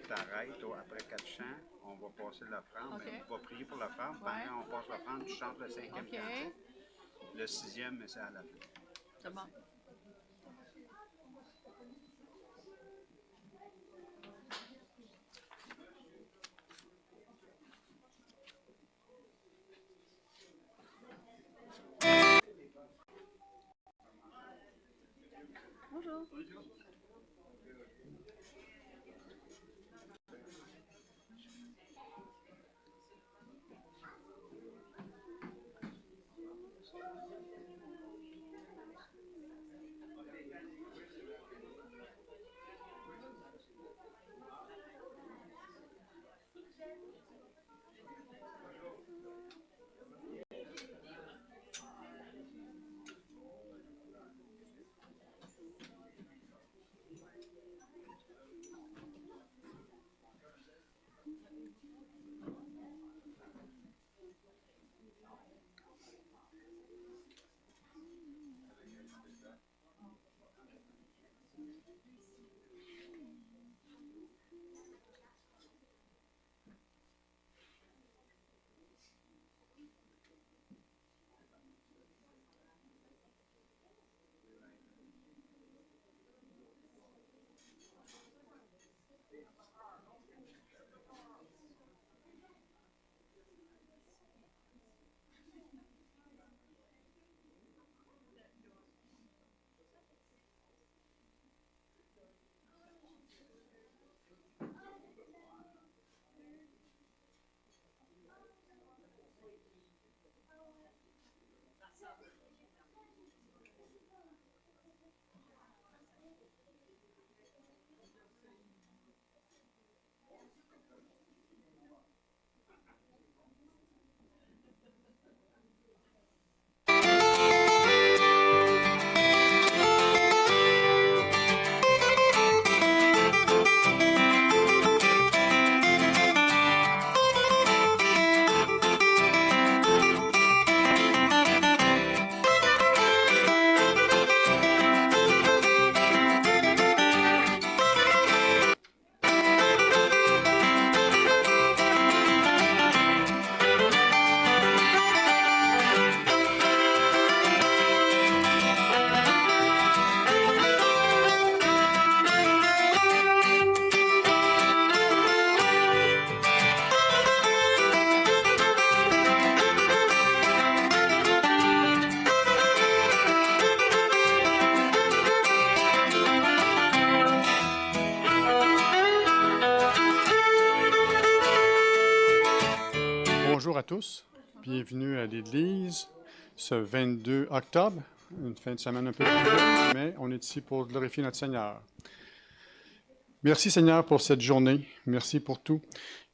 t'arrêtes après 4 chants, on va passer l'offrande. OK. On va prier pour l'offrande. Ouais. Pendant qu'on passe l'offrande, tu chantes le 5e OK. cantique. Le 6e, mais c'est à la fin. C'est bon. Bonjour. Bonjour à tous, bienvenue à l'Église ce 22 octobre, une fin de semaine un peu plus longue, mais on est ici pour glorifier notre Seigneur. Merci Seigneur pour cette journée, merci pour tout,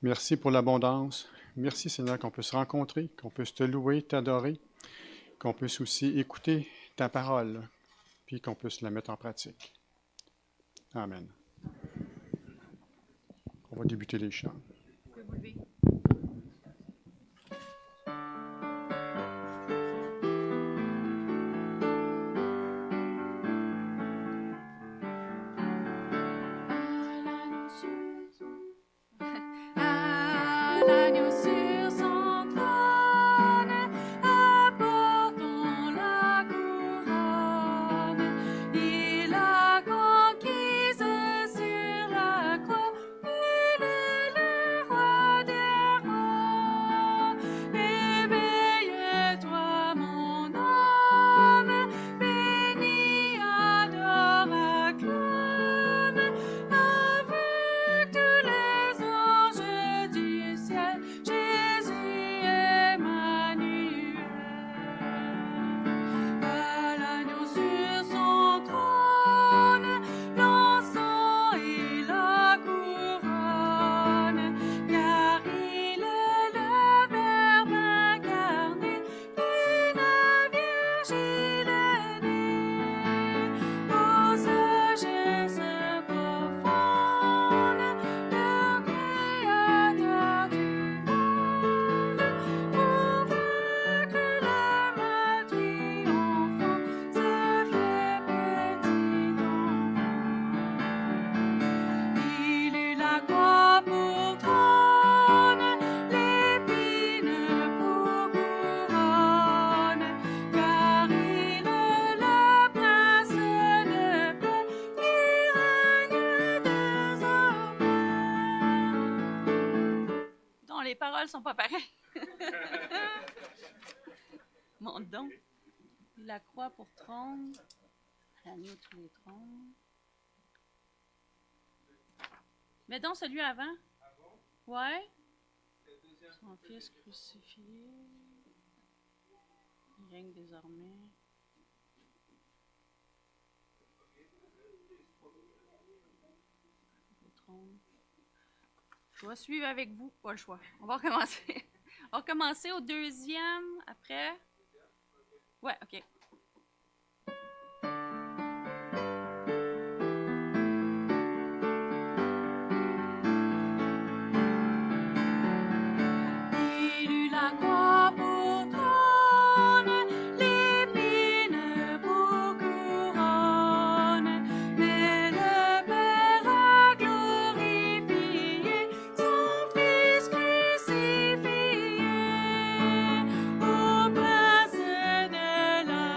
merci pour l'abondance, merci Seigneur qu'on puisse rencontrer, qu'on puisse te louer, t'adorer, qu'on puisse aussi écouter ta parole, puis qu'on puisse la mettre en pratique. Amen. On va débuter les chants. Vous pouvez vous lever. À l'agneau sur son trône, apportons la couronne. Il a conquise sur la croix, il est le roi des paroles sont pas pareilles. Mon don. La croix pour trône. L'agneau tous les trônes. Mais donc celui avant. Ouais. Son fils crucifié. Il règne désormais. Le trône. Je vais suivre avec vous, pas le choix. On va recommencer. On va recommencer au deuxième, après. Ouais, ok. Il eut la croix pour trône, l'épine pour couronne. Mais le Père a glorifié son Fils crucifié au prince de la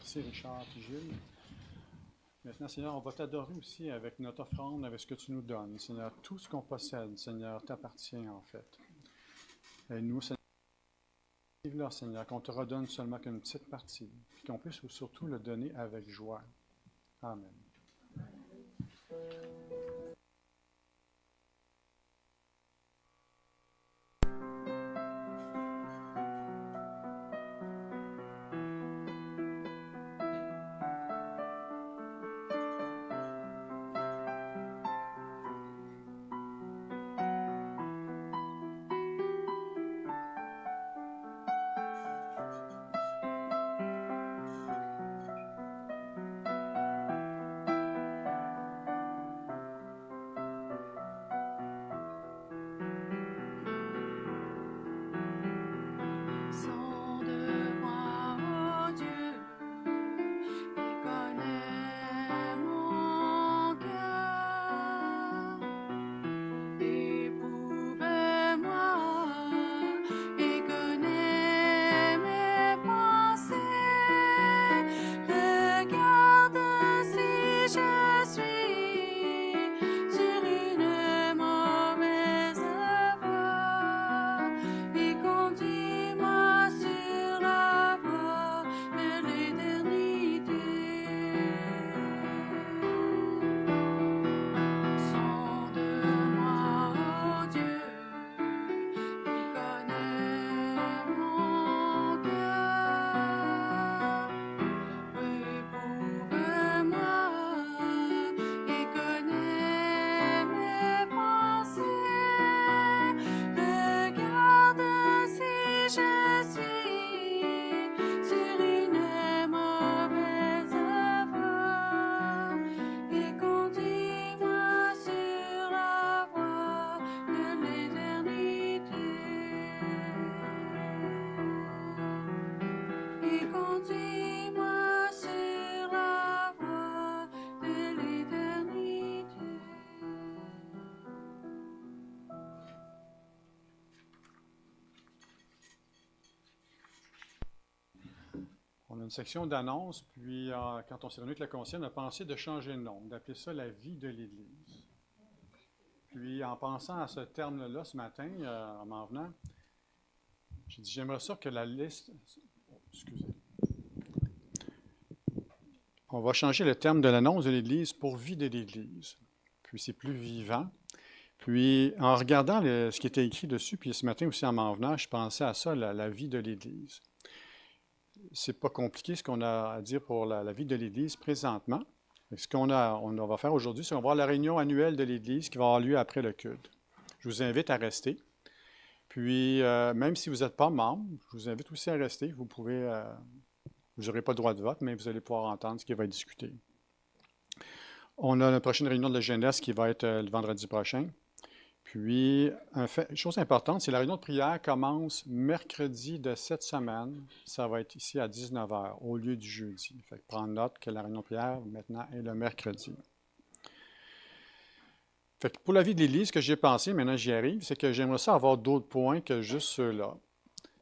Merci Richard et Gilles. Maintenant, Seigneur, on va t'adorer aussi avec notre offrande, avec ce que tu nous donnes. Seigneur, tout ce qu'on possède, Seigneur, t'appartient en fait. Et nous, Seigneur, là, Seigneur, qu'on te redonne seulement qu'une petite partie, puis qu'on puisse surtout le donner avec joie. Amen. une section d'annonces, puis quand on s'est réuni avec le conseil, on a pensé de changer de nom, d'appeler ça la vie de l'Église. Puis en pensant à ce terme-là ce matin, en m'en venant, j'ai dit, j'aimerais ça que la liste... Excusez. On va changer le terme de l'annonce de l'Église pour vie de l'Église. Puis c'est plus vivant. Puis en regardant ce qui était écrit dessus, puis ce matin aussi en m'en venant, je pensais à ça, la vie de l'Église. C'est pas compliqué ce qu'on a à dire pour la vie de l'Église présentement. Ce qu'on va faire aujourd'hui, c'est qu'on va voir la réunion annuelle de l'Église qui va avoir lieu après le culte. Je vous invite à rester. Puis, même si vous n'êtes pas membre, je vous invite aussi à rester. Vous pouvez, vous n'aurez pas le droit de vote, mais vous allez pouvoir entendre ce qui va être discuté. On a la prochaine réunion de la jeunesse qui va être le vendredi prochain. Puis, chose importante, c'est la réunion de prière commence mercredi de cette semaine. Ça va être ici à 19h au lieu du jeudi. Fait que prendre note que la réunion de prière maintenant est le mercredi. Fait que pour la vie de l'Église, ce que j'ai pensé, maintenant j'y arrive, c'est que j'aimerais ça avoir d'autres points que juste ceux-là.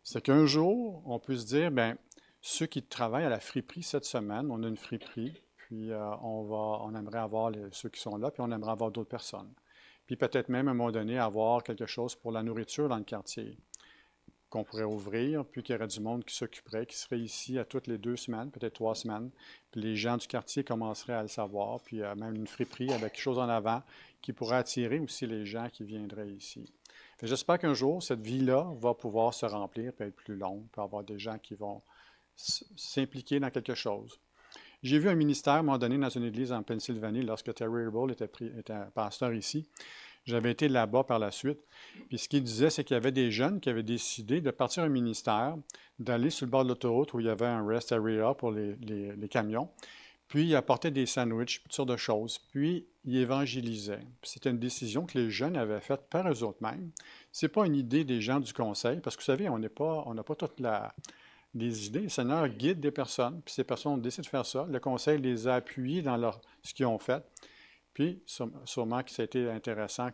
C'est qu'un jour, on peut se dire, bien, ceux qui travaillent à la friperie cette semaine, on a une friperie, puis on aimerait avoir ceux qui sont là, puis on aimerait avoir d'autres personnes. Puis peut-être même à un moment donné avoir quelque chose pour la nourriture dans le quartier qu'on pourrait ouvrir, puis qu'il y aurait du monde qui s'occuperait, qui serait ici à toutes les 2 semaines, peut-être 3 semaines. Puis les gens du quartier commenceraient à le savoir, puis même une friperie avec quelque chose en avant qui pourrait attirer aussi les gens qui viendraient ici. J'espère qu'un jour, cette vie-là va pouvoir se remplir, puis être plus longue, puis avoir des gens qui vont s'impliquer dans quelque chose. J'ai vu un ministère, à un moment donné, dans une église en Pennsylvanie, lorsque Terry Hable était pasteur ici. J'avais été là-bas par la suite. Puis ce qu'il disait, c'est qu'il y avait des jeunes qui avaient décidé de partir un ministère, d'aller sur le bord de l'autoroute où il y avait un rest area pour les camions. Puis ils apportaient des sandwichs, toutes sortes de choses. Puis ils évangélisaient. C'était une décision que les jeunes avaient faite par eux autres mêmes. Ce n'est pas une idée des gens du conseil, parce que vous savez, on n'a pas toute les idées. Le Seigneur guide des personnes, puis ces personnes ont décidé de faire ça. Le conseil les a appuyés dans ce qu'ils ont fait. Puis, sûrement que ça a été intéressant.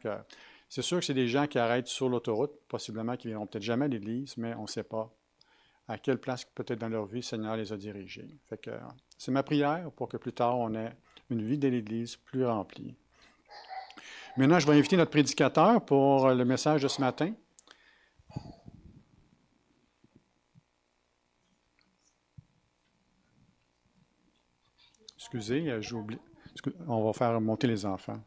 C'est sûr que c'est des gens qui arrêtent sur l'autoroute, possiblement qui ne viendront peut-être jamais à l'Église, mais on ne sait pas à quelle place peut-être dans leur vie le Seigneur les a dirigés. Fait que c'est ma prière pour que plus tard, on ait une vie de l'Église plus remplie. Maintenant, je vais inviter notre prédicateur pour le message de ce matin. Excusez, j'ai oublié. On va faire monter les enfants.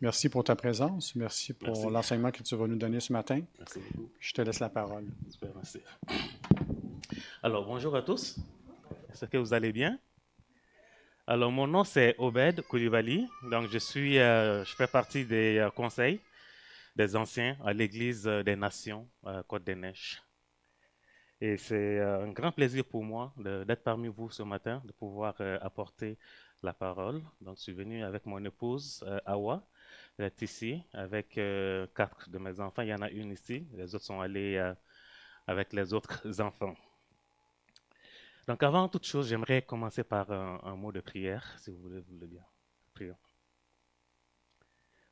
Merci pour ta présence. Merci pour l'enseignement que tu vas nous donner ce matin. Merci beaucoup. Je te laisse la parole. Super, merci. Alors, bonjour à tous. Est-ce que vous allez bien? Alors, mon nom, c'est Obed Koulibaly. Donc, je fais partie des conseils des anciens à l'Église des Nations à Côte-des-Neiges. Et c'est un grand plaisir pour moi d'être parmi vous ce matin, de pouvoir apporter la parole. Donc, je suis venu avec mon épouse, Awa. Elle est ici avec 4 de mes enfants. Il y en a une ici. Les autres sont allés avec les autres enfants. Donc, avant toute chose, j'aimerais commencer par un mot de prière, si vous voulez bien. Prions.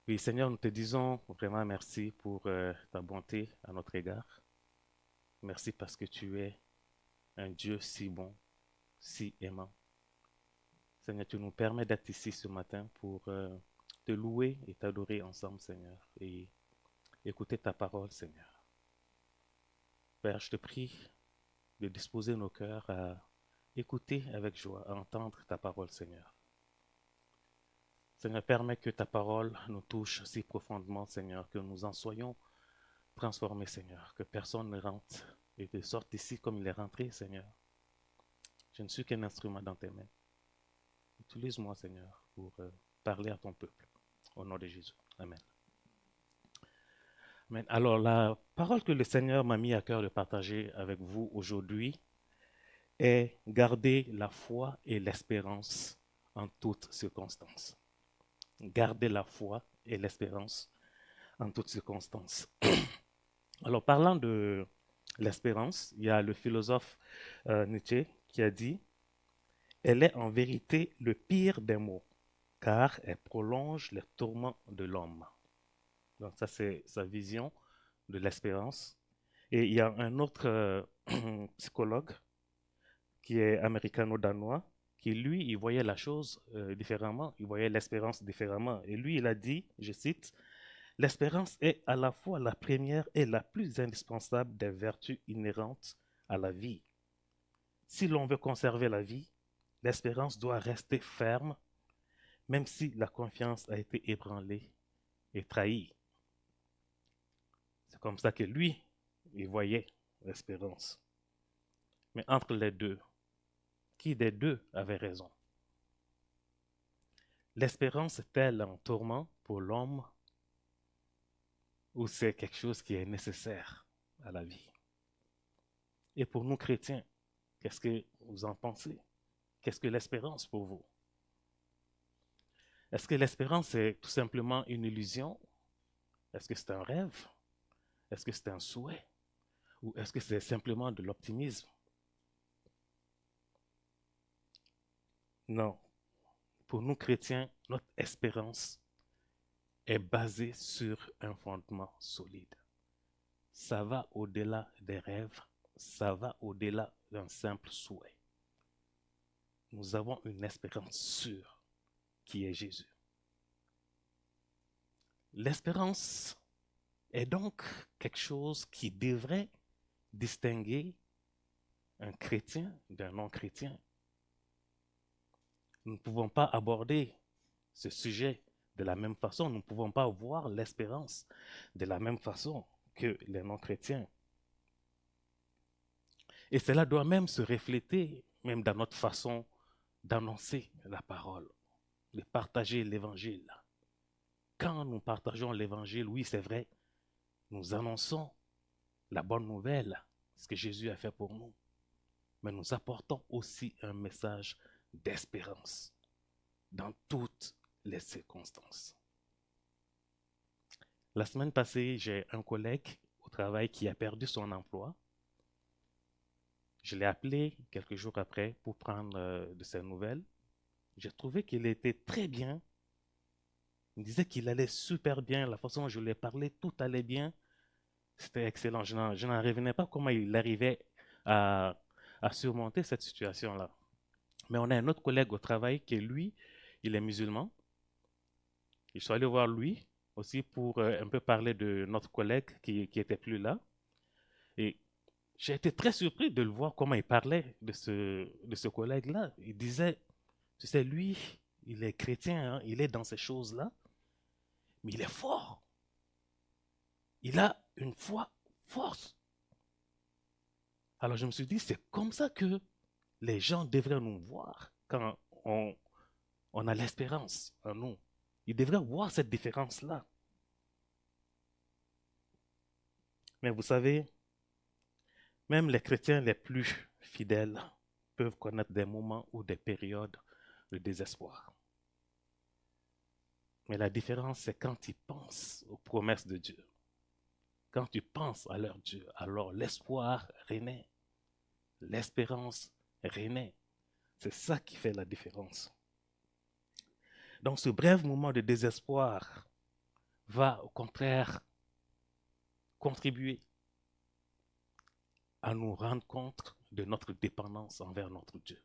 Oui, Seigneur, nous te disons vraiment merci pour ta bonté à notre égard. Merci parce que tu es un Dieu si bon, si aimant. Seigneur, tu nous permets d'être ici ce matin pour te louer et t'adorer ensemble, Seigneur, et écouter ta parole, Seigneur. Père, je te prie de disposer nos cœurs à écouter avec joie, à entendre ta parole, Seigneur. Seigneur, permets que ta parole nous touche si profondément, Seigneur, que nous en soyons transformés, Seigneur, que personne ne rentre et ne sorte ici comme il est rentré, Seigneur. Je ne suis qu'un instrument dans tes mains. Utilise-moi, Seigneur, pour parler à ton peuple. Au nom de Jésus. Amen. Amen. Alors, la parole que le Seigneur m'a mis à cœur de partager avec vous aujourd'hui est garder la foi et l'espérance en toutes circonstances. Garder la foi et l'espérance en toutes circonstances. Alors, parlant de l'espérance, il y a le philosophe Nietzsche qui a dit « Elle est en vérité le pire des maux, car elle prolonge les tourments de l'homme. » Donc ça, c'est sa vision de l'espérance. Et il y a un autre psychologue qui est américano-danois qui, lui, il voyait la chose différemment, il voyait l'espérance différemment. Et lui, il a dit, je cite, « L'espérance est à la fois la première et la plus indispensable des vertus inhérentes à la vie. Si l'on veut conserver la vie, l'espérance doit rester ferme, même si la confiance a été ébranlée et trahie. » C'est comme ça que lui, il voyait l'espérance. Mais entre les deux, qui des deux avait raison? L'espérance est-elle un tourment pour l'homme ou c'est quelque chose qui est nécessaire à la vie? Et pour nous chrétiens, qu'est-ce que vous en pensez? Qu'est-ce que l'espérance pour vous? Est-ce que l'espérance est tout simplement une illusion? Est-ce que c'est un rêve? Est-ce que c'est un souhait? Ou est-ce que c'est simplement de l'optimisme? Non. Pour nous chrétiens, notre espérance est basée sur un fondement solide. Ça va au-delà des rêves, ça va au-delà d'un simple souhait. Nous avons une espérance sûre qui est Jésus. L'espérance est donc quelque chose qui devrait distinguer un chrétien d'un non-chrétien. Nous ne pouvons pas aborder ce sujet de la même façon, nous ne pouvons pas voir l'espérance de la même façon que les non-chrétiens. Et cela doit même se refléter même dans notre façon d'annoncer la parole, de partager l'évangile. Quand nous partageons l'évangile, oui, c'est vrai, nous annonçons la bonne nouvelle, ce que Jésus a fait pour nous, mais nous apportons aussi un message d'espérance dans toutes les circonstances. La semaine passée, j'ai un collègue au travail qui a perdu son emploi. Je l'ai appelé quelques jours après pour prendre de ses nouvelles. J'ai trouvé qu'il était très bien. Il disait qu'il allait super bien. La façon dont je lui ai parlé, tout allait bien. C'était excellent. Je n'en revenais pas comment il arrivait à surmonter cette situation-là. Mais on a un autre collègue au travail qui, lui, il est musulman. Je suis allé voir lui aussi pour un peu parler de notre collègue qui était plus là. Et j'ai été très surpris de le voir comment il parlait de ce collègue-là. Il disait, tu sais, lui, il est chrétien, hein, il est dans ces choses-là, mais il est fort. Il a une foi forte. Alors je me suis dit, c'est comme ça que les gens devraient nous voir quand on a l'espérance en nous. Ils devraient voir cette différence-là. Mais vous savez, même les chrétiens les plus fidèles peuvent connaître des moments ou des périodes de désespoir. Mais la différence, c'est quand ils pensent aux promesses de Dieu. Quand tu penses à leur Dieu, alors l'espoir renaît. L'espérance renaît. C'est ça qui fait la différence. Donc ce bref moment de désespoir va au contraire contribuer à nous rendre compte de notre dépendance envers notre Dieu.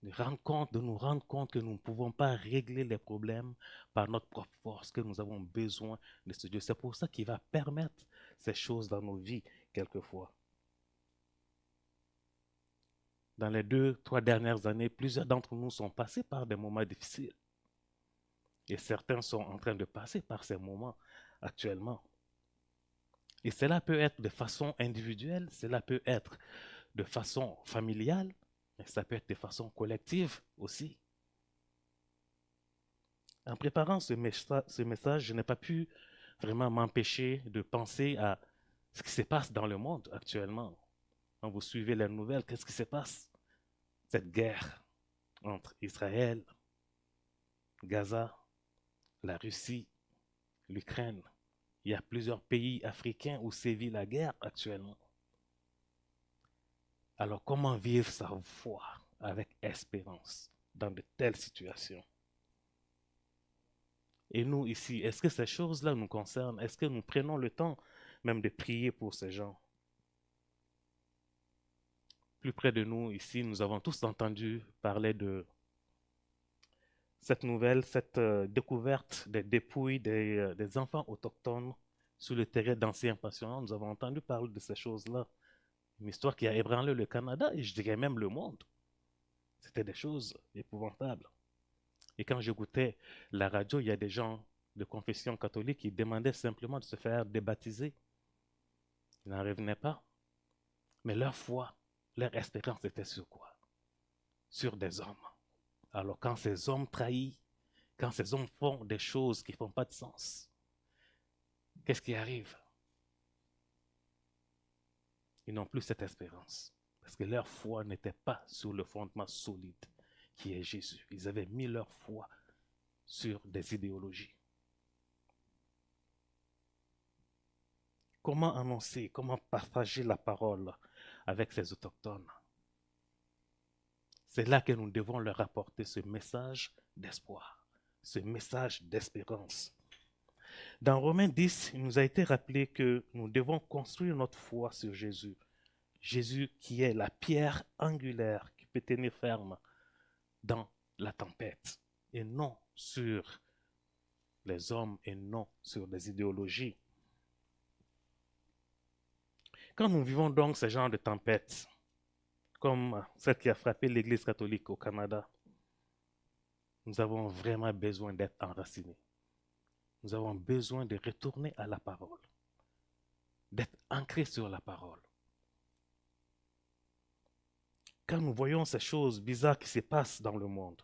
De nous rendre compte que nous ne pouvons pas régler les problèmes par notre propre force, que nous avons besoin de ce Dieu. C'est pour ça qu'il va permettre ces choses dans nos vies quelquefois. Dans les 2-3 dernières années, plusieurs d'entre nous sont passés par des moments difficiles. Et certains sont en train de passer par ces moments actuellement. Et cela peut être de façon individuelle, cela peut être de façon familiale, mais ça peut être de façon collective aussi. En préparant ce message, je n'ai pas pu vraiment m'empêcher de penser à ce qui se passe dans le monde actuellement. Quand vous suivez les nouvelles, qu'est-ce qui se passe? Cette guerre entre Israël, Gaza, la Russie, l'Ukraine. Il y a plusieurs pays africains où sévit la guerre actuellement. Alors comment vivre sa foi avec espérance dans de telles situations? Et nous ici, est-ce que ces choses-là nous concernent? Est-ce que nous prenons le temps même de prier pour ces gens? Plus près de nous ici, nous avons tous entendu parler de cette nouvelle, cette découverte des dépouilles des enfants autochtones sur le terrain d'anciens pensionnats. Nous avons entendu parler de ces choses-là. Une histoire qui a ébranlé le Canada et je dirais même le monde. C'était des choses épouvantables. Et quand j'écoutais la radio, il y a des gens de confession catholique qui demandaient simplement de se faire débaptiser. Ils n'en revenaient pas. Mais leur foi, leur espérance était sur quoi? Sur des hommes. Alors quand ces hommes trahissent, quand ces hommes font des choses qui ne font pas de sens, qu'est-ce qui arrive? Ils n'ont plus cette espérance. Parce que leur foi n'était pas sur le fondement solide qui est Jésus. Ils avaient mis leur foi sur des idéologies. Comment annoncer, comment partager la parole avec ces autochtones? C'est là que nous devons leur apporter ce message d'espoir, ce message d'espérance. Dans Romains 10, il nous a été rappelé que nous devons construire notre foi sur Jésus. Jésus qui est la pierre angulaire qui peut tenir ferme dans la tempête et non sur les hommes et non sur des idéologies. Quand nous vivons donc ce genre de tempête, comme celle qui a frappé l'Église catholique au Canada, nous avons vraiment besoin d'être enracinés. Nous avons besoin de retourner à la parole, d'être ancrés sur la parole. Quand nous voyons ces choses bizarres qui se passent dans le monde,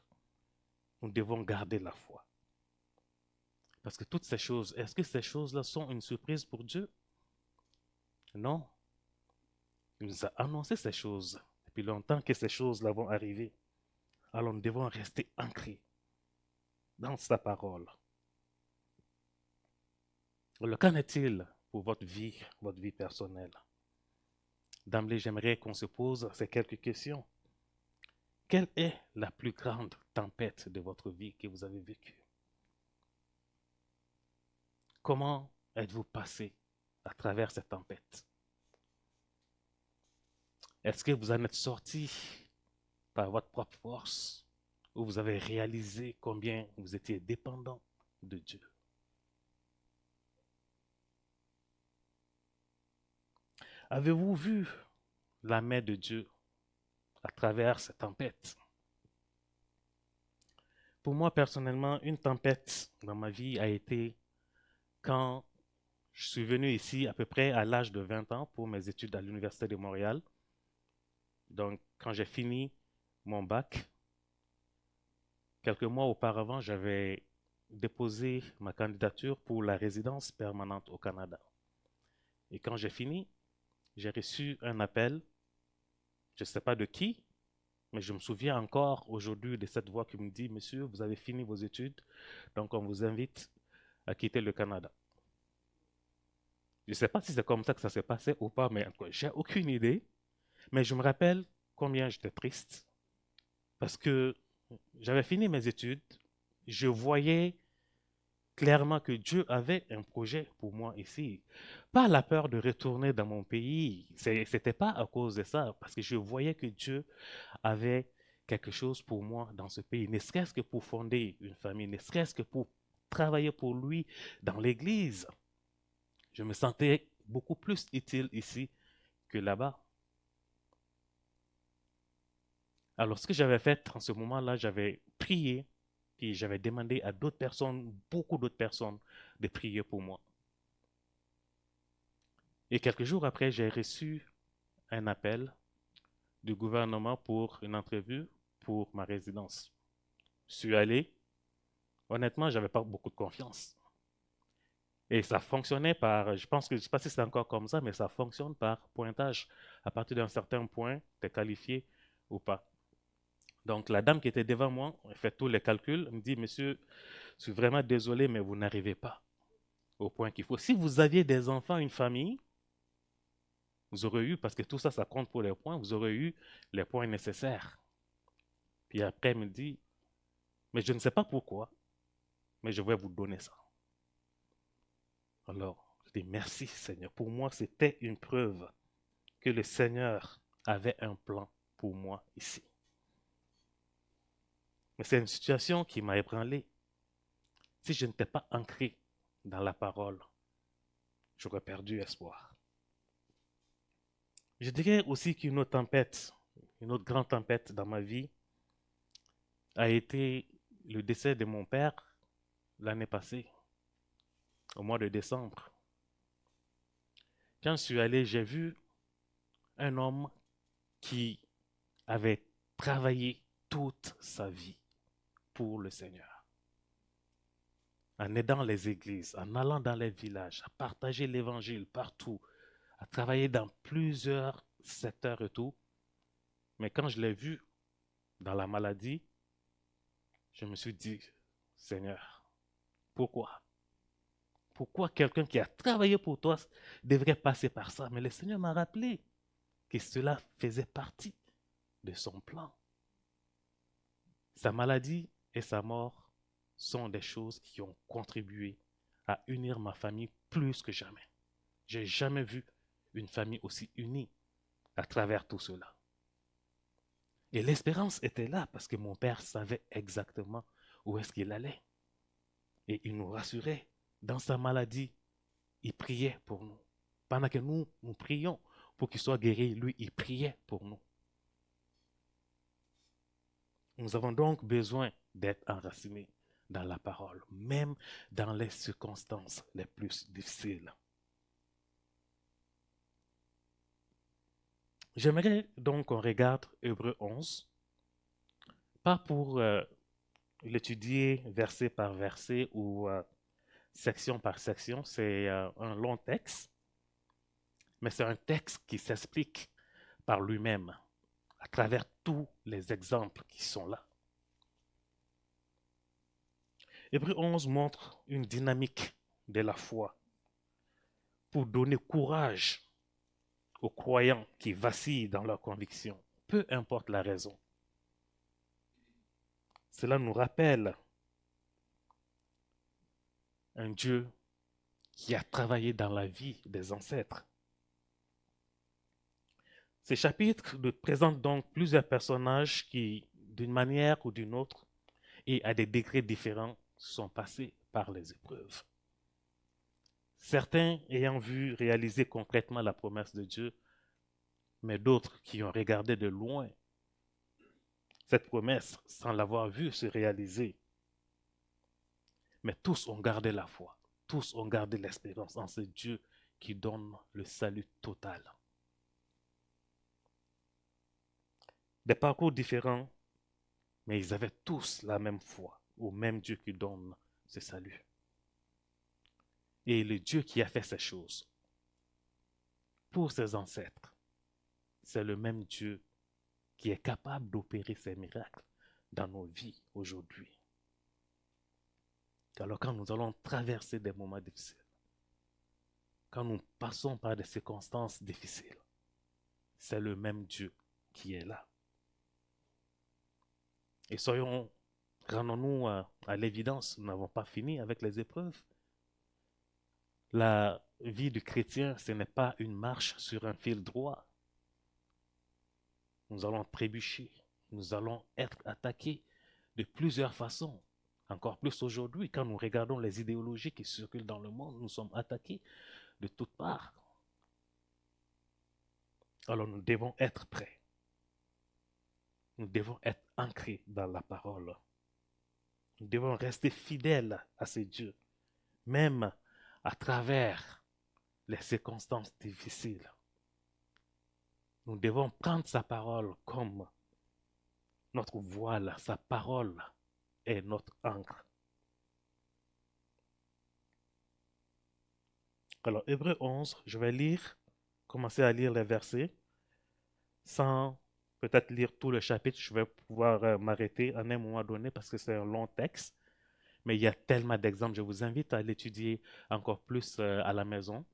nous devons garder la foi. Parce que toutes ces choses, est-ce que ces choses-là sont une surprise pour Dieu? Non. Il nous a annoncé ces choses depuis longtemps que ces choses-là vont arriver. Alors nous devons rester ancrés dans sa parole. Alors qu'en est-il pour votre vie personnelle? D'emblée, j'aimerais qu'on se pose ces quelques questions. Quelle est la plus grande tempête de votre vie que vous avez vécue? Comment êtes-vous passé à travers cette tempête? Est-ce que vous en êtes sorti par votre propre force ou vous avez réalisé combien vous étiez dépendant de Dieu? Avez-vous vu la main de Dieu à travers cette tempête? Pour moi, personnellement, une tempête dans ma vie a été quand je suis venu ici à peu près à l'âge de 20 ans pour mes études à l'Université de Montréal. Donc, quand j'ai fini mon bac, quelques mois auparavant, j'avais déposé ma candidature pour la résidence permanente au Canada. Et quand j'ai fini, j'ai reçu un appel, je ne sais pas de qui, mais je me souviens encore aujourd'hui de cette voix qui me dit « Monsieur, vous avez fini vos études, donc on vous invite à quitter le Canada. » Je ne sais pas si c'est comme ça que ça s'est passé ou pas, mais j'ai aucune idée. Mais je me rappelle combien j'étais triste parce que j'avais fini mes études, je voyais clairement que Dieu avait un projet pour moi ici. Pas la peur de retourner dans mon pays, c'était pas à cause de ça, parce que je voyais que Dieu avait quelque chose pour moi dans ce pays, ne serait-ce que pour fonder une famille, ne serait-ce que pour travailler pour lui dans l'église. Je me sentais beaucoup plus utile ici que là-bas. Alors, ce que j'avais fait en ce moment-là, j'avais prié, puis j'avais demandé à d'autres personnes, beaucoup d'autres personnes, de prier pour moi. Et quelques jours après, j'ai reçu un appel du gouvernement pour une entrevue pour ma résidence. Je suis allé. Honnêtement, je n'avais pas beaucoup de confiance. Et ça fonctionnait par, je pense que, je ne sais pas si c'est encore comme ça, mais ça fonctionne par pointage. À partir d'un certain point, tu es qualifié ou pas. Donc, la dame qui était devant moi, elle fait tous les calculs, elle me dit, monsieur, je suis vraiment désolé, mais vous n'arrivez pas au point qu'il faut. Si vous aviez des enfants, une famille, vous aurez eu, parce que tout ça, ça compte pour les points, vous aurez eu les points nécessaires. Puis après, elle me dit, mais je ne sais pas pourquoi, mais je vais vous donner ça. Alors, je dis merci Seigneur. Pour moi, c'était une preuve que le Seigneur avait un plan pour moi ici. Mais c'est une situation qui m'a ébranlé. Si je n'étais pas ancré dans la parole, j'aurais perdu espoir. Je dirais aussi qu'une autre tempête, une autre grande tempête dans ma vie a été le décès de mon père l'année passée, au mois de décembre. Quand je suis allé, j'ai vu un homme qui avait travaillé toute sa vie pour le Seigneur, en aidant les églises, en allant dans les villages, à partager l'évangile partout, à travailler dans plusieurs secteurs et tout. Mais quand je l'ai vu dans la maladie, je me suis dit, Seigneur, pourquoi? Pourquoi quelqu'un qui a travaillé pour toi devrait passer par ça? Mais le Seigneur m'a rappelé que cela faisait partie de son plan. Sa maladie et sa mort sont des choses qui ont contribué à unir ma famille plus que jamais. J'ai jamais vu une famille aussi unie à travers tout cela. Et l'espérance était là parce que mon père savait exactement où est-ce qu'il allait. Et il nous rassurait. Dans sa maladie, il priait pour nous. Pendant que nous prions pour qu'il soit guéri, lui, il priait pour nous. Nous avons donc besoin d'être enracinés dans la parole, même dans les circonstances les plus difficiles. J'aimerais donc qu'on regarde Hébreux 11, pas pour l'étudier verset par verset ou section par section, c'est un long texte, mais c'est un texte qui s'explique par lui-même à travers tous les exemples qui sont là. Hébreux 11 montre une dynamique de la foi pour donner courage aux croyants qui vacillent dans leurs convictions, peu importe la raison. Cela nous rappelle un Dieu qui a travaillé dans la vie des ancêtres. Ces chapitres nous présentent donc plusieurs personnages qui, d'une manière ou d'une autre, et à des degrés différents, sont passés par les épreuves. Certains ayant vu réaliser concrètement la promesse de Dieu, mais d'autres qui ont regardé de loin cette promesse sans l'avoir vue se réaliser. Mais tous ont gardé la foi, tous ont gardé l'espérance en ce Dieu qui donne le salut total. Des parcours différents, mais ils avaient tous la même foi au même Dieu qui donne ce salut. Et le Dieu qui a fait ces choses pour ses ancêtres, c'est le même Dieu qui est capable d'opérer ces miracles dans nos vies aujourd'hui. Alors quand nous allons traverser des moments difficiles, quand nous passons par des circonstances difficiles, c'est le même Dieu qui est là. Et rendons-nous à l'évidence, nous n'avons pas fini avec les épreuves. La vie du chrétien, ce n'est pas une marche sur un fil droit. Nous allons trébucher, nous allons être attaqués de plusieurs façons. Encore plus aujourd'hui, quand nous regardons les idéologies qui circulent dans le monde, nous sommes attaqués de toutes parts. Alors nous devons être prêts. Nous devons être ancrés dans la parole. Nous devons rester fidèles à ce Dieu, même à travers les circonstances difficiles. Nous devons prendre sa parole comme notre voile, sa parole est notre encre. Alors, Hébreux 11, je vais commencer à lire les versets sans peut-être lire tout le chapitre. Je vais pouvoir m'arrêter à un moment donné parce que c'est un long texte. Mais il y a tellement d'exemples. Je vous invite à l'étudier encore plus à la maison.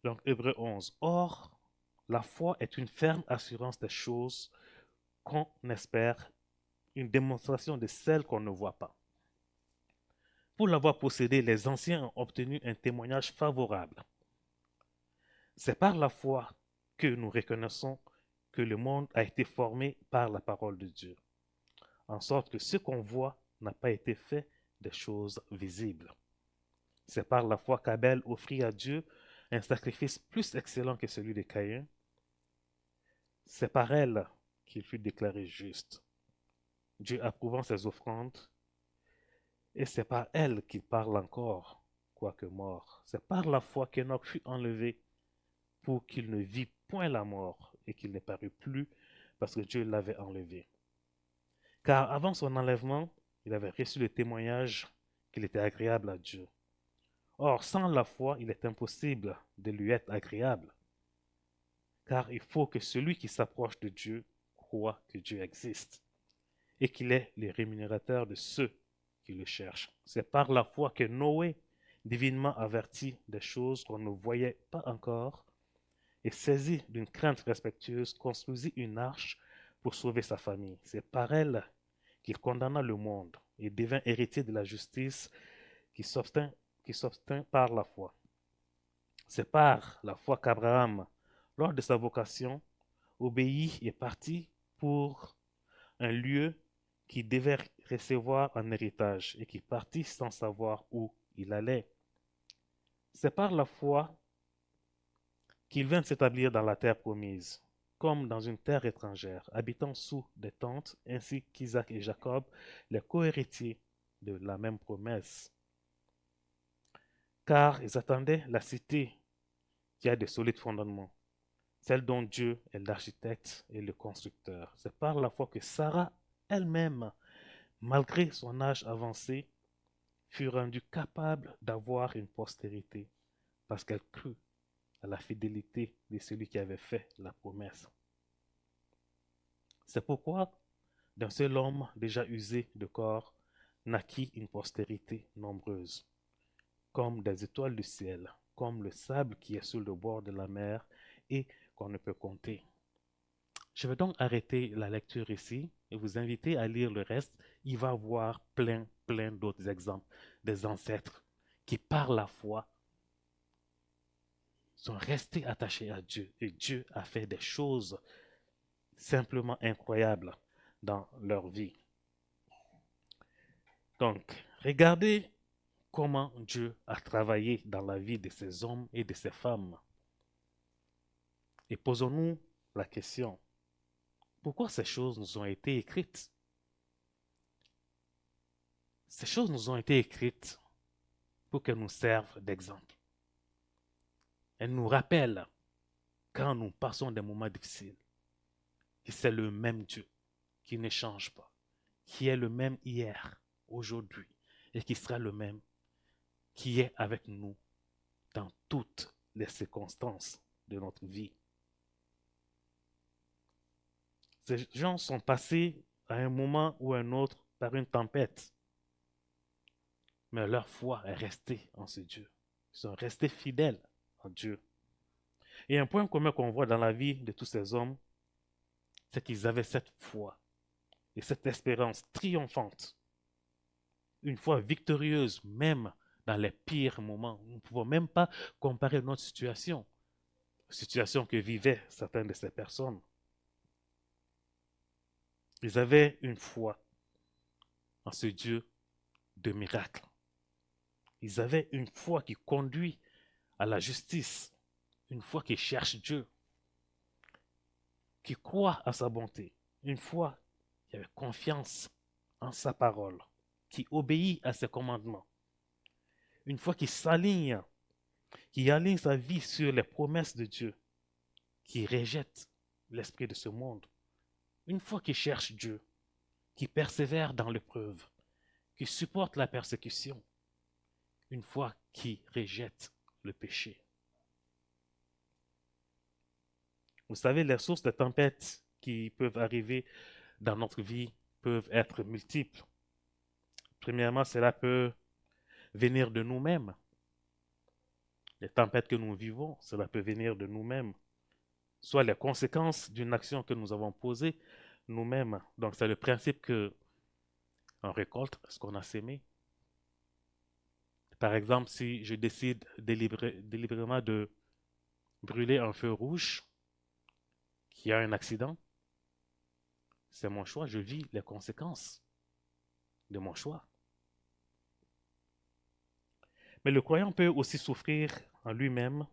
Donc, Hébreux 11. Or, la foi est une ferme assurance des choses qu'on espère, une démonstration de celles qu'on ne voit pas. Pour l'avoir possédé, les anciens ont obtenu un témoignage favorable. C'est par la foi que nous reconnaissons que le monde a été formé par la parole de Dieu, en sorte que ce qu'on voit n'a pas été fait des choses visibles. C'est par la foi qu'Abel offrit à Dieu un sacrifice plus excellent que celui de Caïn. C'est par elle qu'il fut déclaré juste, Dieu approuvant ses offrandes, et c'est par elle qu'il parle encore, quoique mort. C'est par la foi qu'Enoch fut enlevé pour qu'il ne vît point la mort et qu'il ne parut plus parce que Dieu l'avait enlevé. Car avant son enlèvement, il avait reçu le témoignage qu'il était agréable à Dieu. Or, sans la foi, il est impossible de lui être agréable, car il faut que celui qui s'approche de Dieu croit que Dieu existe et qu'il est le rémunérateur de ceux qui le cherchent. C'est par la foi que Noé, divinement averti des choses qu'on ne voyait pas encore, et saisi d'une crainte respectueuse, construisit une arche pour sauver sa famille. C'est par elle qu'il condamna le monde et devint héritier de la justice qui s'obtint par la foi. C'est par la foi qu'Abraham, lors de sa vocation, obéit et partit pour un lieu qu'il devait recevoir en héritage et qui partit sans savoir où il allait. C'est par la foi qu'il vint s'établir dans la terre promise, comme dans une terre étrangère, habitant sous des tentes, ainsi qu'Isaac et Jacob, les co-héritiers de la même promesse. Car ils attendaient la cité qui a de solides fondements, celle dont Dieu est l'architecte et le constructeur. C'est par la foi que Sarah elle-même, malgré son âge avancé, fut rendue capable d'avoir une postérité, parce qu'elle crut à la fidélité de celui qui avait fait la promesse. C'est pourquoi, d'un seul homme déjà usé de corps, naquit une postérité nombreuse, comme des étoiles du ciel, comme le sable qui est sur le bord de la mer et qu'on ne peut compter. Je vais donc arrêter la lecture ici et vous inviter à lire le reste. Il va y avoir plein d'autres exemples des ancêtres qui, par la foi, sont restés attachés à Dieu et Dieu a fait des choses simplement incroyables dans leur vie. Donc, regardez comment Dieu a travaillé dans la vie de ces hommes et de ces femmes. Et posons-nous la question, pourquoi ces choses nous ont été écrites? Ces choses nous ont été écrites pour qu'elles nous servent d'exemple. Elles nous rappellent, quand nous passons des moments difficiles, que c'est le même Dieu qui ne change pas, qui est le même hier, aujourd'hui, et qui sera le même, qui est avec nous dans toutes les circonstances de notre vie. Ces gens sont passés à un moment ou à un autre par une tempête, mais leur foi est restée en ce Dieu. Ils sont restés fidèles en Dieu. Et un point commun qu'on voit dans la vie de tous ces hommes, c'est qu'ils avaient cette foi et cette espérance triomphante. Une foi victorieuse, même dans les pires moments. Nous ne pouvons même pas comparer notre situation que vivaient certaines de ces personnes. Ils avaient une foi en ce Dieu de miracles. Ils avaient une foi qui conduit à la justice, une foi qui cherche Dieu, qui croit à sa bonté, une foi qui avait confiance en sa parole, qui obéit à ses commandements, une foi qui s'aligne, qui aligne sa vie sur les promesses de Dieu, qui rejette l'esprit de ce monde, une foi qui cherche Dieu, qui persévère dans l'épreuve, qui supporte la persécution, une foi qui rejette le péché. Vous savez, les sources de tempêtes qui peuvent arriver dans notre vie peuvent être multiples. Premièrement, cela peut venir de nous-mêmes. Les tempêtes que nous vivons, cela peut venir de nous-mêmes. Soit les conséquences d'une action que nous avons posée nous-mêmes. Donc, c'est le principe que on récolte ce qu'on a sémé. Par exemple, si je décide délibérément de brûler un feu rouge qui a un accident, c'est mon choix, je vis les conséquences de mon choix. Mais le croyant peut aussi souffrir en lui-même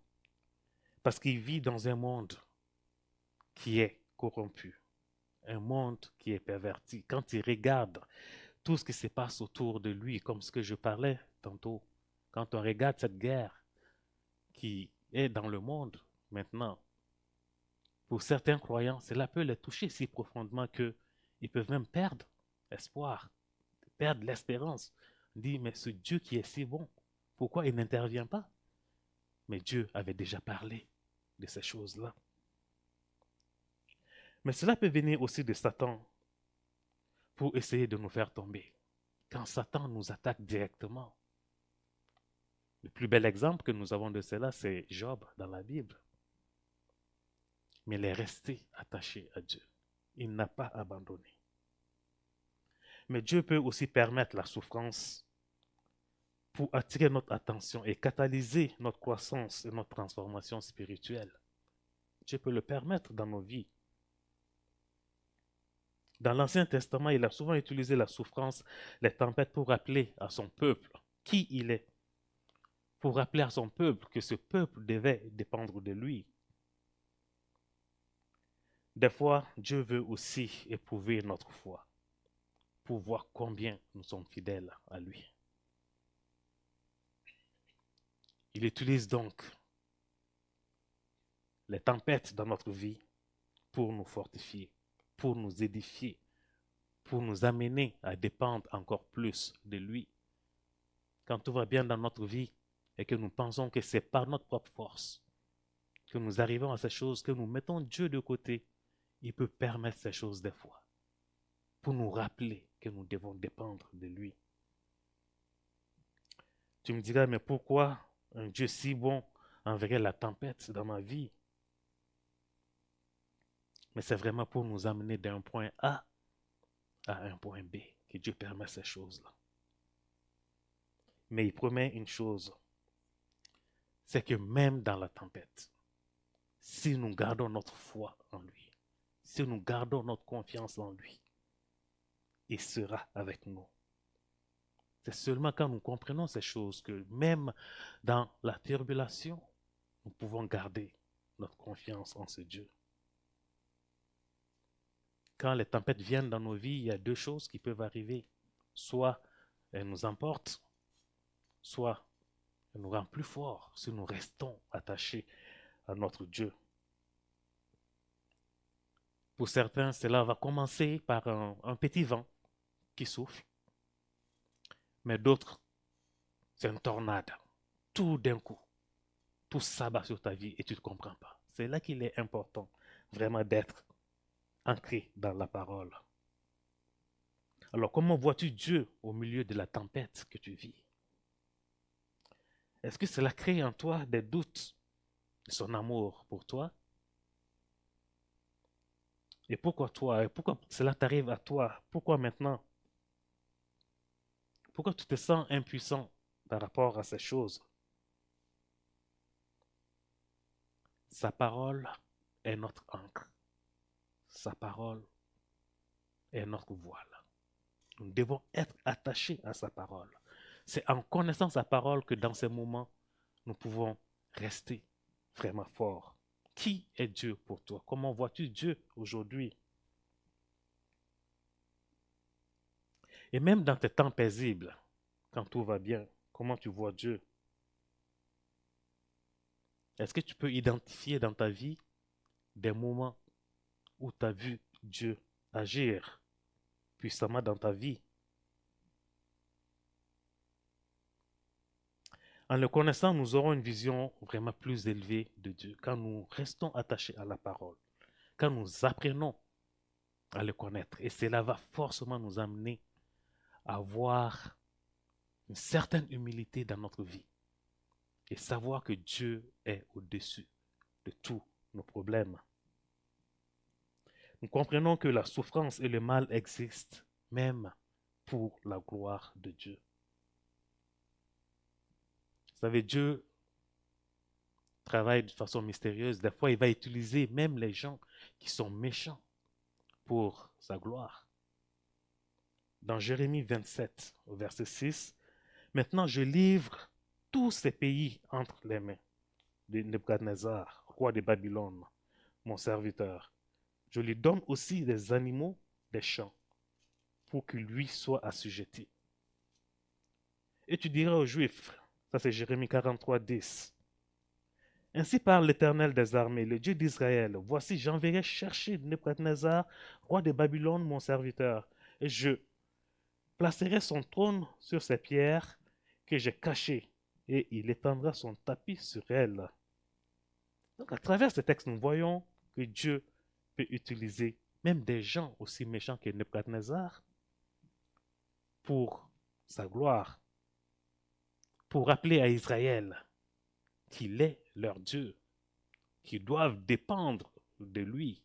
parce qu'il vit dans un monde qui est corrompu, un monde qui est perverti. Quand il regarde tout ce qui se passe autour de lui, comme ce que je parlais tantôt, quand on regarde cette guerre qui est dans le monde maintenant, pour certains croyants, cela peut les toucher si profondément qu'ils peuvent même perdre espoir, perdre l'espérance. On dit, mais ce Dieu qui est si bon, pourquoi il n'intervient pas? Mais Dieu avait déjà parlé de ces choses-là. Mais cela peut venir aussi de Satan pour essayer de nous faire tomber. Quand Satan nous attaque directement. Le plus bel exemple que nous avons de cela, c'est Job dans la Bible. Mais il est resté attaché à Dieu. Il n'a pas abandonné. Mais Dieu peut aussi permettre la souffrance pour attirer notre attention et catalyser notre croissance et notre transformation spirituelle. Dieu peut le permettre dans nos vies. Dans l'Ancien Testament, il a souvent utilisé la souffrance, les tempêtes pour rappeler à son peuple qui il est, pour rappeler à son peuple que ce peuple devait dépendre de lui. Des fois, Dieu veut aussi éprouver notre foi pour voir combien nous sommes fidèles à lui. Il utilise donc les tempêtes dans notre vie pour nous fortifier, pour nous édifier, pour nous amener à dépendre encore plus de lui. Quand tout va bien dans notre vie et que nous pensons que c'est par notre propre force que nous arrivons à ces choses, que nous mettons Dieu de côté, il peut permettre ces choses des fois pour nous rappeler que nous devons dépendre de lui. Tu me diras, mais pourquoi un Dieu si bon enverrait la tempête dans ma vie? Mais c'est vraiment pour nous amener d'un point A à un point B que Dieu permet ces choses-là. Mais il promet une chose, c'est que même dans la tempête, si nous gardons notre foi en lui, si nous gardons notre confiance en lui, il sera avec nous. C'est seulement quand nous comprenons ces choses que même dans la tribulation, nous pouvons garder notre confiance en ce Dieu. Quand les tempêtes viennent dans nos vies, il y a deux choses qui peuvent arriver. Soit elles nous emportent, soit elles nous rendent plus forts si nous restons attachés à notre Dieu. Pour certains, cela va commencer par un petit vent qui souffle, mais d'autres, c'est une tornade. Tout d'un coup, tout s'abat sur ta vie et tu ne comprends pas. C'est là qu'il est important vraiment d'être ancré dans la parole. Alors, comment vois-tu Dieu au milieu de la tempête que tu vis? Est-ce que cela crée en toi des doutes de son amour pour toi? Et pourquoi toi? Et pourquoi cela t'arrive à toi? Pourquoi maintenant? Pourquoi tu te sens impuissant par rapport à ces choses? Sa parole est notre ancre. Sa parole est notre voile. Nous devons être attachés à sa parole. C'est en connaissant sa parole que dans ces moments, nous pouvons rester vraiment forts. Qui est Dieu pour toi? Comment vois-tu Dieu aujourd'hui? Et même dans tes temps paisibles, quand tout va bien, comment tu vois Dieu? Est-ce que tu peux identifier dans ta vie des moments où tu as vu Dieu agir puissamment dans ta vie? En le connaissant, nous aurons une vision vraiment plus élevée de Dieu quand nous restons attachés à la parole, quand nous apprenons à le connaître. Et cela va forcément nous amener à avoir une certaine humilité dans notre vie et savoir que Dieu est au-dessus de tous nos problèmes. Nous comprenons que la souffrance et le mal existent même pour la gloire de Dieu. Vous savez, Dieu travaille de façon mystérieuse. Des fois, il va utiliser même les gens qui sont méchants pour sa gloire. Dans Jérémie 27, au verset 6, « Maintenant je livre tous ces pays entre les mains de Nebuchadnezzar, roi de Babylone, mon serviteur. Je lui donne aussi des animaux des champs pour qu'il lui soit assujetti. Et tu diras aux Juifs, ça c'est Jérémie 43, 10, « Ainsi parle l'Éternel des armées, le Dieu d'Israël. Voici, j'enverrai chercher Nebuchadnezzar, roi de Babylone, mon serviteur, et je placerai son trône sur ces pierres que j'ai cachées, et il étendra son tapis sur elles. » Donc à travers ce texte, nous voyons que Dieu peut utiliser même des gens aussi méchants que Nebuchadnezzar pour sa gloire, pour rappeler à Israël qu'il est leur Dieu, qu'ils doivent dépendre de lui.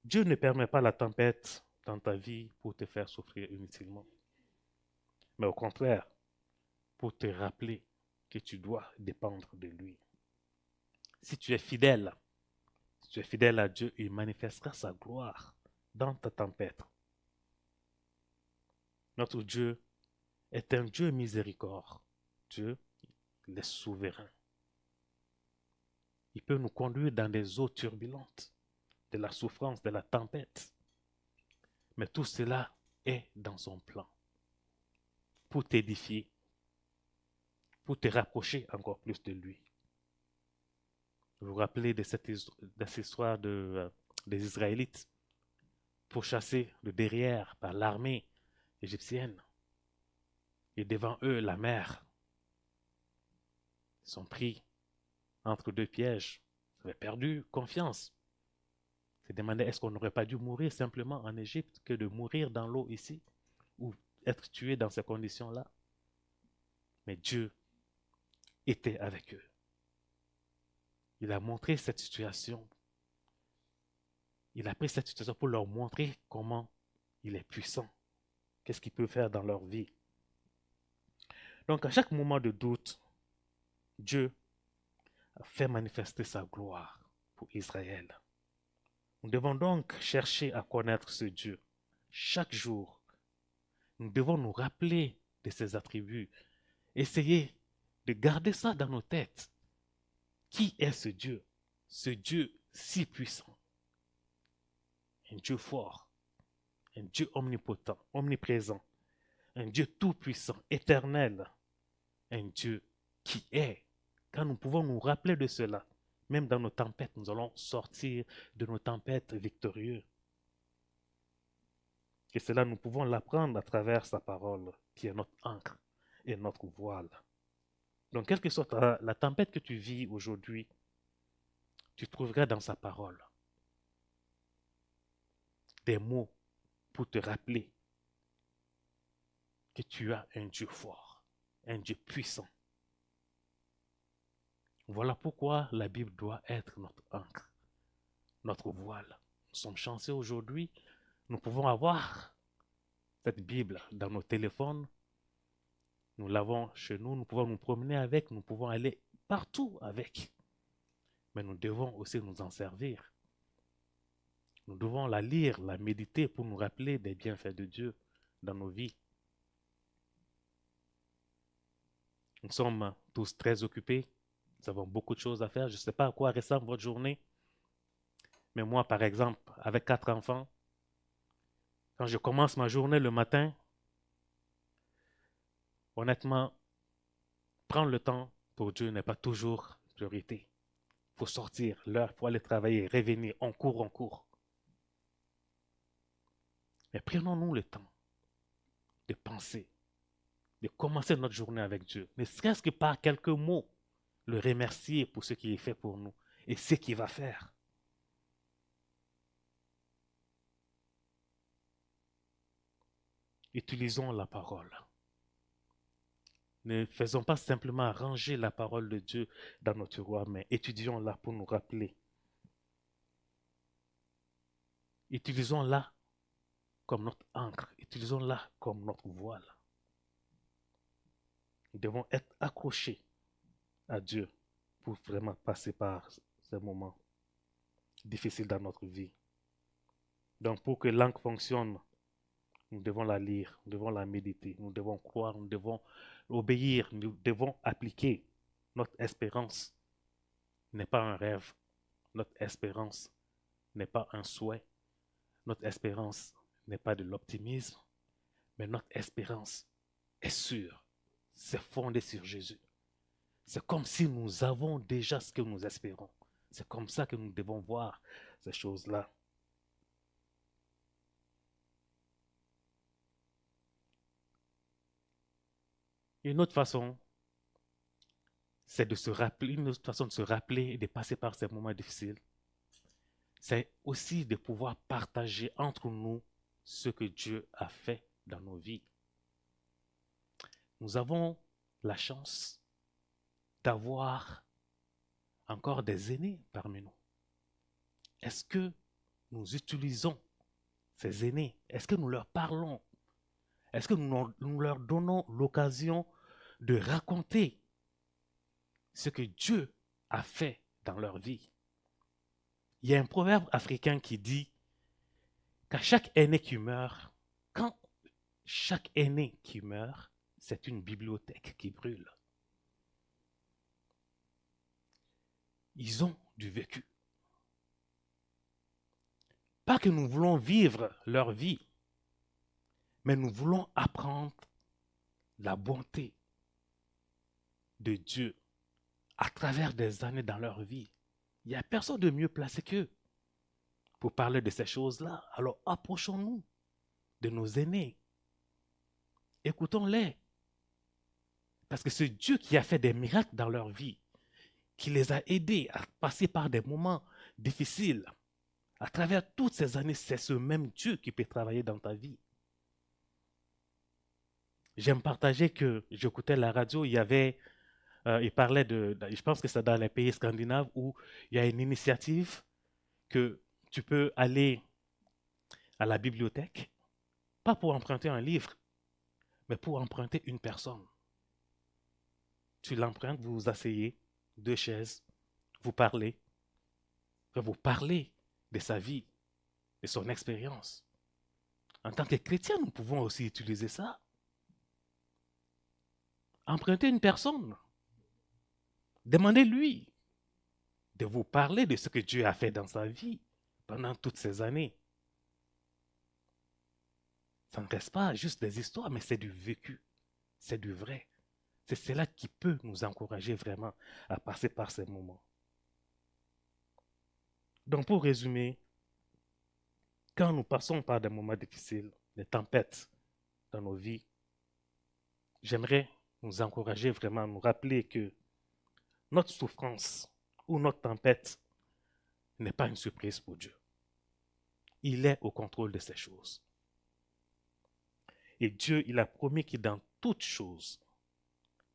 Dieu ne permet pas la tempête dans ta vie pour te faire souffrir inutilement, mais au contraire, pour te rappeler que tu dois dépendre de lui. Si tu es fidèle à Dieu, il manifestera sa gloire dans ta tempête. Notre Dieu est un Dieu miséricorde. Dieu, il est souverain. Il peut nous conduire dans des eaux turbulentes, de la souffrance, de la tempête. Mais tout cela est dans son plan pour t'édifier, pour te rapprocher encore plus de lui. Vous vous rappelez de cette histoire des Israélites pourchassés de derrière par l'armée égyptienne. Et devant eux, la mer. Ils sont pris entre deux pièges. Ils avaient perdu confiance. Ils se demandaient, est-ce qu'on n'aurait pas dû mourir simplement en Égypte que de mourir dans l'eau ici ou être tué dans ces conditions-là? Mais Dieu était avec eux. Il a montré cette situation. Il a pris cette situation pour leur montrer comment il est puissant. Qu'est-ce qu'il peut faire dans leur vie. Donc à chaque moment de doute, Dieu a fait manifester sa gloire pour Israël. Nous devons donc chercher à connaître ce Dieu chaque jour. Nous devons nous rappeler de ses attributs. Essayer de garder ça dans nos têtes. Qui est ce Dieu? Ce Dieu si puissant. Un Dieu fort. Un Dieu omnipotent, omniprésent. Un Dieu tout-puissant, éternel. Un Dieu qui est. Quand nous pouvons nous rappeler de cela, même dans nos tempêtes, nous allons sortir de nos tempêtes victorieux. Et cela, nous pouvons l'apprendre à travers sa parole, qui est notre ancre et notre voile. Donc, quelle que soit la tempête que tu vis aujourd'hui, tu trouveras dans sa parole des mots pour te rappeler que tu as un Dieu fort, un Dieu puissant. Voilà pourquoi la Bible doit être notre ancre, notre voile. Nous sommes chanceux aujourd'hui, nous pouvons avoir cette Bible dans nos téléphones. Nous l'avons chez nous, nous pouvons nous promener avec, nous pouvons aller partout avec. Mais nous devons aussi nous en servir. Nous devons la lire, la méditer pour nous rappeler des bienfaits de Dieu dans nos vies. Nous sommes tous très occupés, nous avons beaucoup de choses à faire. Je ne sais pas à quoi ressemble votre journée, mais moi, par exemple, avec 4 enfants, quand je commence ma journée le matin, honnêtement, prendre le temps pour Dieu n'est pas toujours priorité. Il faut sortir, l'heure pour aller travailler, revenir, on court. Mais prenons-nous le temps de penser de commencer notre journée avec Dieu, ne serait-ce que par quelques mots, le remercier pour ce qu'il fait pour nous et ce qu'il va faire. Utilisons la parole. Ne faisons pas simplement ranger la parole de Dieu dans notre tiroir, mais étudions-la pour nous rappeler. Utilisons-la comme notre encre. Utilisons-la comme notre voile. Nous devons être accrochés à Dieu pour vraiment passer par ces moments difficiles dans notre vie. Donc, pour que l'encre fonctionne, nous devons la lire, nous devons la méditer, nous devons croire, nous devons obéir, nous devons appliquer. Notre espérance n'est pas un rêve, notre espérance n'est pas un souhait, notre espérance n'est pas de l'optimisme, mais notre espérance est sûre, c'est fondé sur Jésus. C'est comme si nous avons déjà ce que nous espérons. C'est comme ça que nous devons voir ces choses-là. Une autre façon, c'est de se rappeler, une autre façon de se rappeler et de passer par ces moments difficiles, c'est aussi de pouvoir partager entre nous ce que Dieu a fait dans nos vies. Nous avons la chance d'avoir encore des aînés parmi nous. Est-ce que nous utilisons ces aînés? Est-ce que nous leur parlons? Est-ce que nous leur donnons l'occasion de raconter ce que Dieu a fait dans leur vie? Il y a un proverbe africain qui dit qu'à chaque aîné qui meurt, quand chaque aîné qui meurt, c'est une bibliothèque qui brûle. Ils ont du vécu. Pas que nous voulons vivre leur vie, mais nous voulons apprendre la bonté de Dieu à travers des années dans leur vie. Il n'y a personne de mieux placé qu'eux pour parler de ces choses-là. Alors approchons-nous de nos aînés. Écoutons-les. Parce que c'est Dieu qui a fait des miracles dans leur vie, qui les a aidés à passer par des moments difficiles. À travers toutes ces années, c'est ce même Dieu qui peut travailler dans ta vie. J'aime partager que j'écoutais la radio, il parlait je pense que c'est dans les pays scandinaves où il y a une initiative que tu peux aller à la bibliothèque, pas pour emprunter un livre, mais pour emprunter une personne. Tu l'empruntes, vous vous asseyez, 2 chaises, vous parlez de sa vie, de son expérience. En tant que chrétien, nous pouvons aussi utiliser ça. Empruntez une personne. Demandez-lui de vous parler de ce que Dieu a fait dans sa vie pendant toutes ces années. Ça ne reste pas juste des histoires, mais c'est du vécu, c'est du vrai. C'est cela qui peut nous encourager vraiment à passer par ces moments. Donc pour résumer, quand nous passons par des moments difficiles, des tempêtes dans nos vies, j'aimerais nous encourager vraiment, nous rappeler que notre souffrance ou notre tempête n'est pas une surprise pour Dieu. Il est au contrôle de ces choses. Et Dieu, il a promis que dans toutes choses,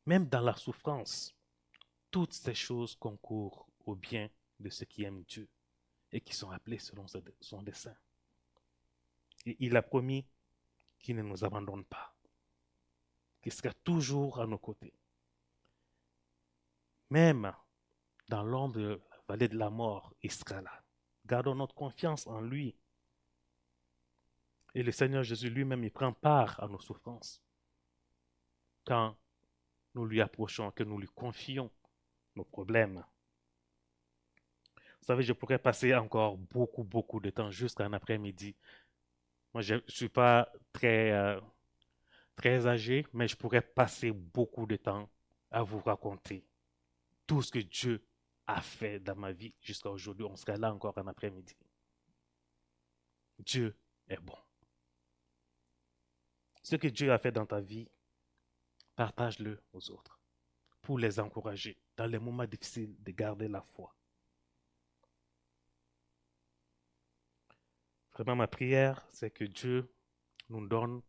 même dans la souffrance, toutes ces choses concourent au bien de ceux qui aiment Dieu et qui sont appelés selon son dessein. Et il a promis qu'il ne nous abandonne pas, qu'il sera toujours à nos côtés. Même dans l'ombre de la vallée de la mort, il sera là. Gardons notre confiance en lui. Et le Seigneur Jésus lui-même, il prend part à nos souffrances. Quand nous lui approchons, que nous lui confions nos problèmes. Vous savez, je pourrais passer encore beaucoup de temps jusqu'à un après-midi. Moi, je ne suis pas très âgé, mais je pourrais passer beaucoup de temps à vous raconter tout ce que Dieu a fait dans ma vie jusqu'à aujourd'hui. On serait là encore un après-midi. Dieu est bon. Ce que Dieu a fait dans ta vie, partage-le aux autres pour les encourager dans les moments difficiles de garder la foi. Vraiment, ma prière, c'est que Dieu nous donne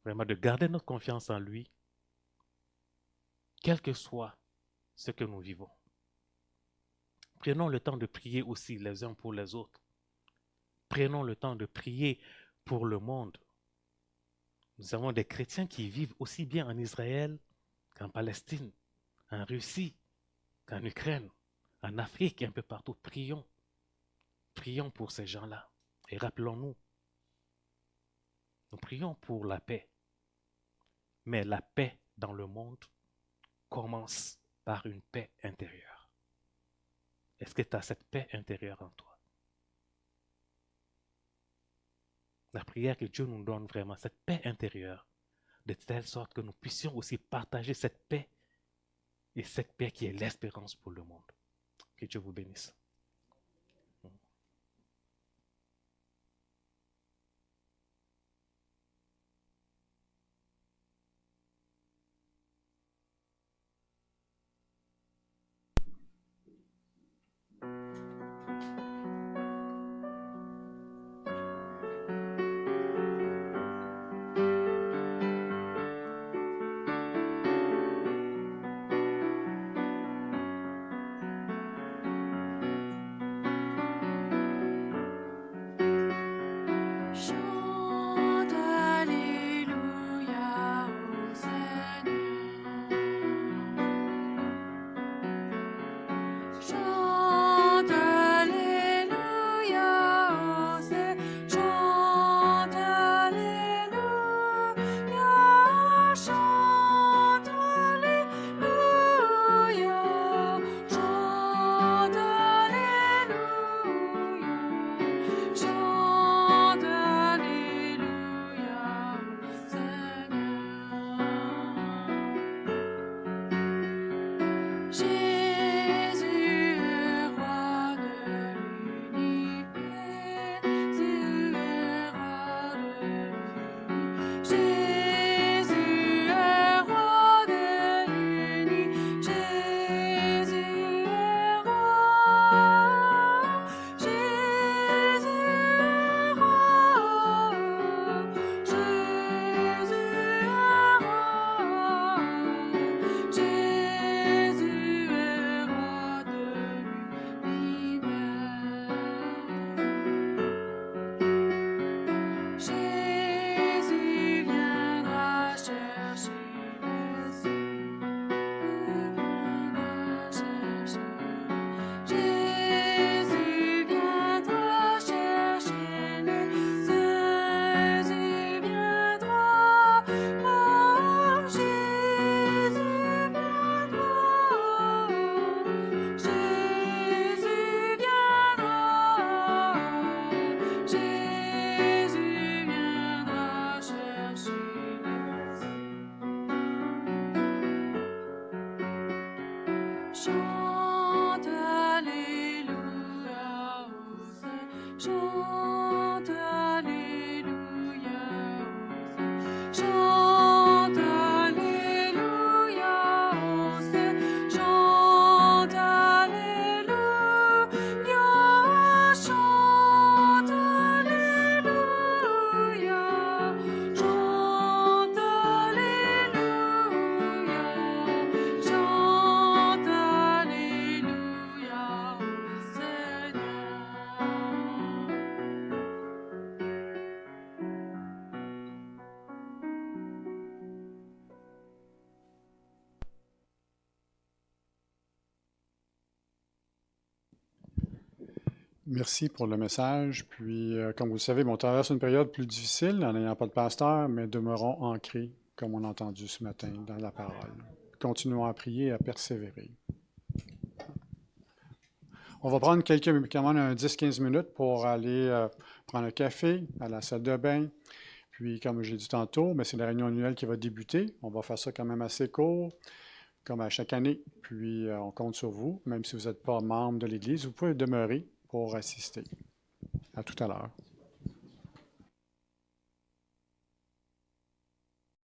vraiment de garder notre confiance en lui, quel que soit ce que nous vivons. Prenons le temps de prier aussi les uns pour les autres. Prenons le temps de prier pour le monde. Nous avons des chrétiens qui vivent aussi bien en Israël qu'en Palestine, en Russie, qu'en Ukraine, en Afrique et un peu partout. Prions. Prions pour ces gens-là. Et rappelons-nous, nous prions pour la paix. Mais la paix dans le monde commence par une paix intérieure. Est-ce que tu as cette paix intérieure en toi? La prière que Dieu nous donne vraiment, cette paix intérieure, de telle sorte que nous puissions aussi partager cette paix et cette paix qui est l'espérance pour le monde. Que Dieu vous bénisse. Chante Alléluia au Seigneur. Chante Alléluia au Seigneur. Chante Alléluia. Chante Alléluia. Chante Alléluia. Chante Alléluia au Seigneur. Jésus est roi de l'univers. Jésus est roi de l'univers. Jésus est roi de l'univers. Jésus est roi. Jésus est roi. Jésus est roi. Jésus est roi de l'univers. Jésus viendra chercher les viendra chercher. Jésus viendra chercher les Jésus viendra. Oh, Jésus viendra. Jésus viendra. Jésus viendra chercher les Chante Alléluia au Seigneur. Chante Alléluia au Seigneur. Chante Alléluia au Seigneur. Chante Alléluia. Chante Alléluia. Chante Alléluia. Chante Alléluia au Seigneur. Merci pour le message. Puis, comme vous le savez, on traverse une période plus difficile en n'ayant pas de pasteur, mais demeurons ancrés, comme on a entendu ce matin, dans la parole. Continuons à prier et à persévérer. On va prendre quand même un 10-15 minutes pour aller prendre un café à la salle de bain. Puis, comme j'ai dit tantôt, c'est la réunion annuelle qui va débuter. On va faire ça quand même assez court, comme à chaque année. Puis, on compte sur vous. Même si vous n'êtes pas membre de l'Église, vous pouvez demeurer pour assister. À tout à l'heure.